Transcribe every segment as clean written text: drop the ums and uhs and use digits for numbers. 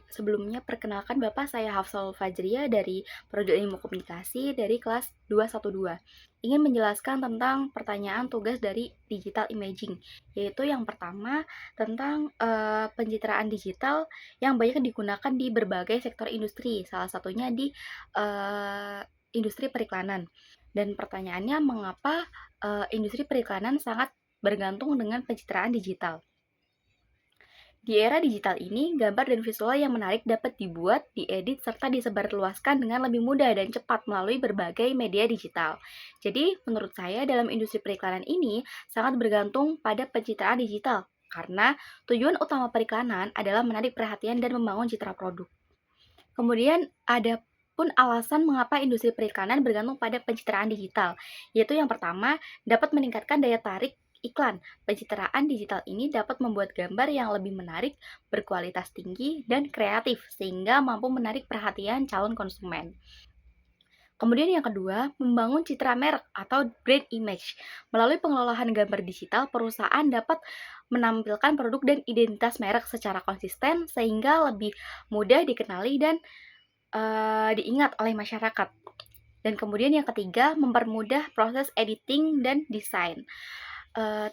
Sebelumnya perkenalkan Bapak, saya Hafsal Fajriya dari Prodi Ilmu Komunikasi dari kelas 212. Ingin menjelaskan tentang pertanyaan tugas dari digital imaging, yaitu yang pertama tentang pencitraan digital yang banyak digunakan di berbagai sektor industri, salah satunya di eh, industri periklanan. Dan pertanyaannya, mengapa industri periklanan sangat bergantung dengan pencitraan digital? Di era digital ini, gambar dan visual yang menarik dapat dibuat, diedit, serta disebarluaskan dengan lebih mudah dan cepat melalui berbagai media digital. Jadi, menurut saya dalam industri periklanan ini sangat bergantung pada pencitraan digital, karena tujuan utama periklanan adalah menarik perhatian dan membangun citra produk. Kemudian ada pun alasan mengapa industri periklanan bergantung pada pencitraan digital, yaitu yang pertama dapat meningkatkan daya tarik iklan. Pencitraan digital ini dapat membuat gambar yang lebih menarik, berkualitas tinggi, dan kreatif, sehingga mampu menarik perhatian calon konsumen. Kemudian yang kedua, membangun citra merek atau brand image. Melalui pengelolaan gambar digital, perusahaan dapat menampilkan produk dan identitas merek secara konsisten sehingga lebih mudah dikenali dan diingat oleh masyarakat. Dan kemudian yang ketiga, mempermudah proses editing dan desain.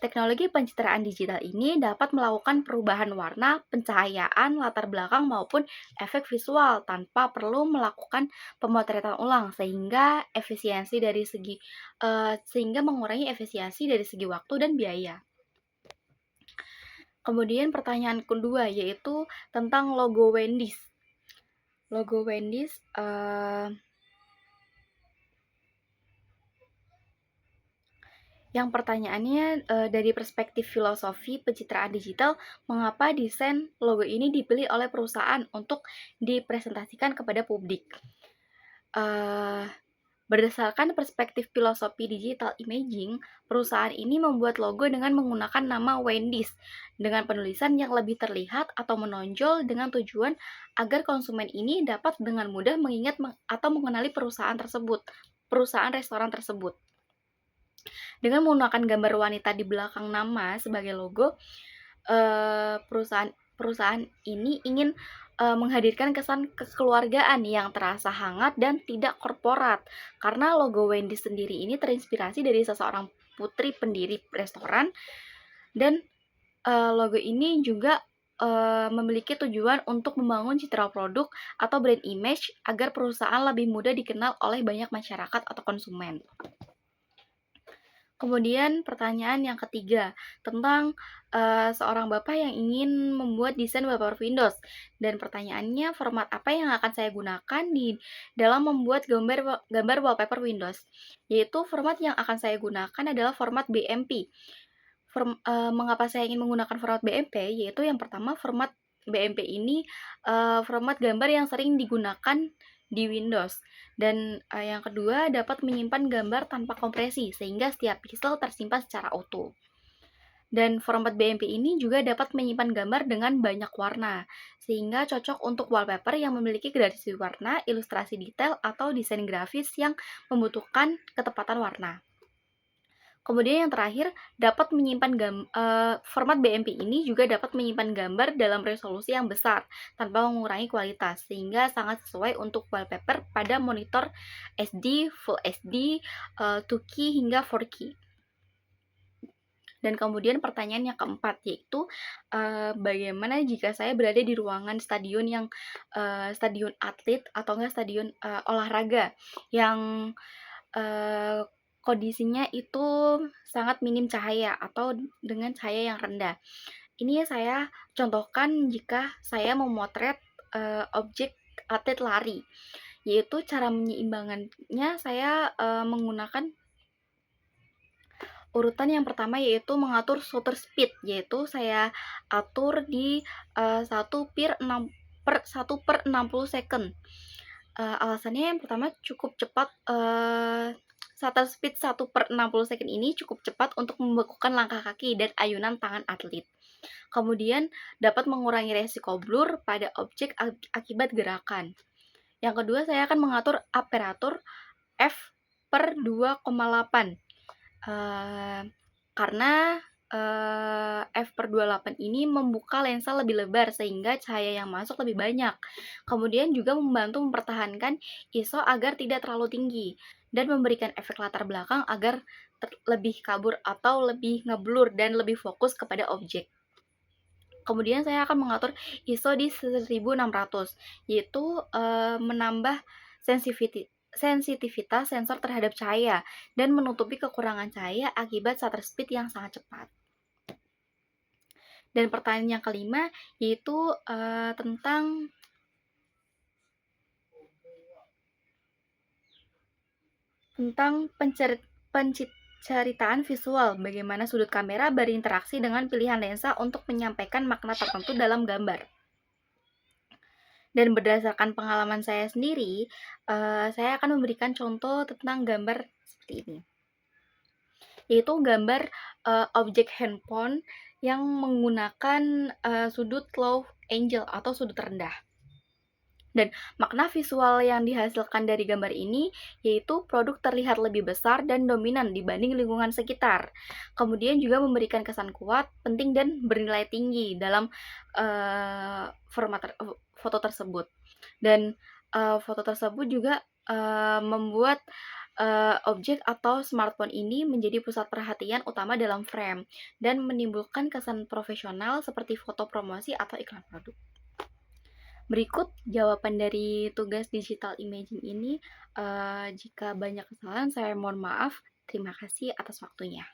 Teknologi pencitraan digital ini dapat melakukan perubahan warna, pencahayaan, latar belakang maupun efek visual tanpa perlu melakukan pemotretan ulang sehingga mengurangi efisiensi dari segi waktu dan biaya. Kemudian pertanyaan kedua yaitu tentang logo Wendy's. Logo Wendy's yang pertanyaannya dari perspektif filosofi pencitraan digital, mengapa desain logo ini dipilih oleh perusahaan untuk dipresentasikan kepada publik? Uh, Berdasarkan perspektif filosofi digital imaging, perusahaan ini membuat logo dengan menggunakan nama Wendy's dengan penulisan yang lebih terlihat atau menonjol dengan tujuan agar konsumen ini dapat dengan mudah mengingat atau mengenali perusahaan restoran tersebut. Dengan menggunakan gambar wanita di belakang nama sebagai logo, perusahaan ini ingin menghadirkan kesan kekeluargaan yang terasa hangat dan tidak korporat. Karena logo Wendy's sendiri ini terinspirasi dari seseorang putri pendiri restoran, dan logo ini juga memiliki tujuan untuk membangun citra produk atau brand image agar perusahaan lebih mudah dikenal oleh banyak masyarakat atau konsumen. Kemudian pertanyaan yang ketiga tentang seorang bapak yang ingin membuat desain wallpaper Windows, dan pertanyaannya, format apa yang akan saya gunakan di dalam membuat gambar wallpaper Windows? Yaitu format yang akan saya gunakan adalah format BMP. Mengapa saya ingin menggunakan format BMP? Yaitu yang pertama, format BMP ini format gambar yang sering digunakan di Windows. Dan yang kedua, dapat menyimpan gambar tanpa kompresi sehingga setiap pixel tersimpan secara utuh. Dan format BMP ini juga dapat menyimpan gambar dengan banyak warna, sehingga cocok untuk wallpaper yang memiliki gradasi warna, ilustrasi detail, atau desain grafis yang membutuhkan ketepatan warna. Kemudian yang terakhir, format BMP ini juga dapat menyimpan gambar dalam resolusi yang besar tanpa mengurangi kualitas, sehingga sangat sesuai untuk wallpaper pada monitor SD, Full HD, 2K hingga 4K. Dan kemudian pertanyaan yang keempat yaitu bagaimana jika saya berada di ruangan stadion yang stadion atlet atau enggak stadion olahraga yang kondisinya itu sangat minim cahaya atau dengan cahaya yang rendah. Ini saya contohkan jika saya memotret objek atlet lari, yaitu cara menyeimbangkannya saya menggunakan urutan yang pertama yaitu mengatur shutter speed, yaitu saya atur di 1/60 second. Alasannya yang pertama cukup cepat, shutter speed 1/60 second ini cukup cepat untuk membekukan langkah kaki dan ayunan tangan atlet. Kemudian dapat mengurangi resiko blur pada objek akibat gerakan. Yang kedua, saya akan mengatur aperatur f/2,8 karena f/28 ini membuka lensa lebih lebar sehingga cahaya yang masuk lebih banyak. Kemudian juga membantu mempertahankan ISO agar tidak terlalu tinggi dan memberikan efek latar belakang agar lebih kabur atau lebih ngeblur dan lebih fokus kepada objek. Kemudian saya akan mengatur ISO di 1600, yaitu menambah sensitivitas sensor terhadap cahaya dan menutupi kekurangan cahaya akibat shutter speed yang sangat cepat. Dan pertanyaan yang kelima yaitu tentang penceritaan visual, bagaimana sudut kamera berinteraksi dengan pilihan lensa untuk menyampaikan makna tertentu dalam gambar. Dan berdasarkan pengalaman saya sendiri, saya akan memberikan contoh tentang gambar seperti ini, yaitu gambar objek handphone yang menggunakan sudut low angle atau sudut rendah. Dan makna visual yang dihasilkan dari gambar ini yaitu produk terlihat lebih besar dan dominan dibanding lingkungan sekitar. Kemudian juga memberikan kesan kuat, penting, dan bernilai tinggi dalam format foto tersebut. Dan foto tersebut juga membuat objek atau smartphone ini menjadi pusat perhatian utama dalam frame dan menimbulkan kesan profesional seperti foto promosi atau iklan produk. Berikut jawaban dari tugas digital imaging ini. Jika banyak kesalahan, saya mohon maaf. Terima kasih atas waktunya.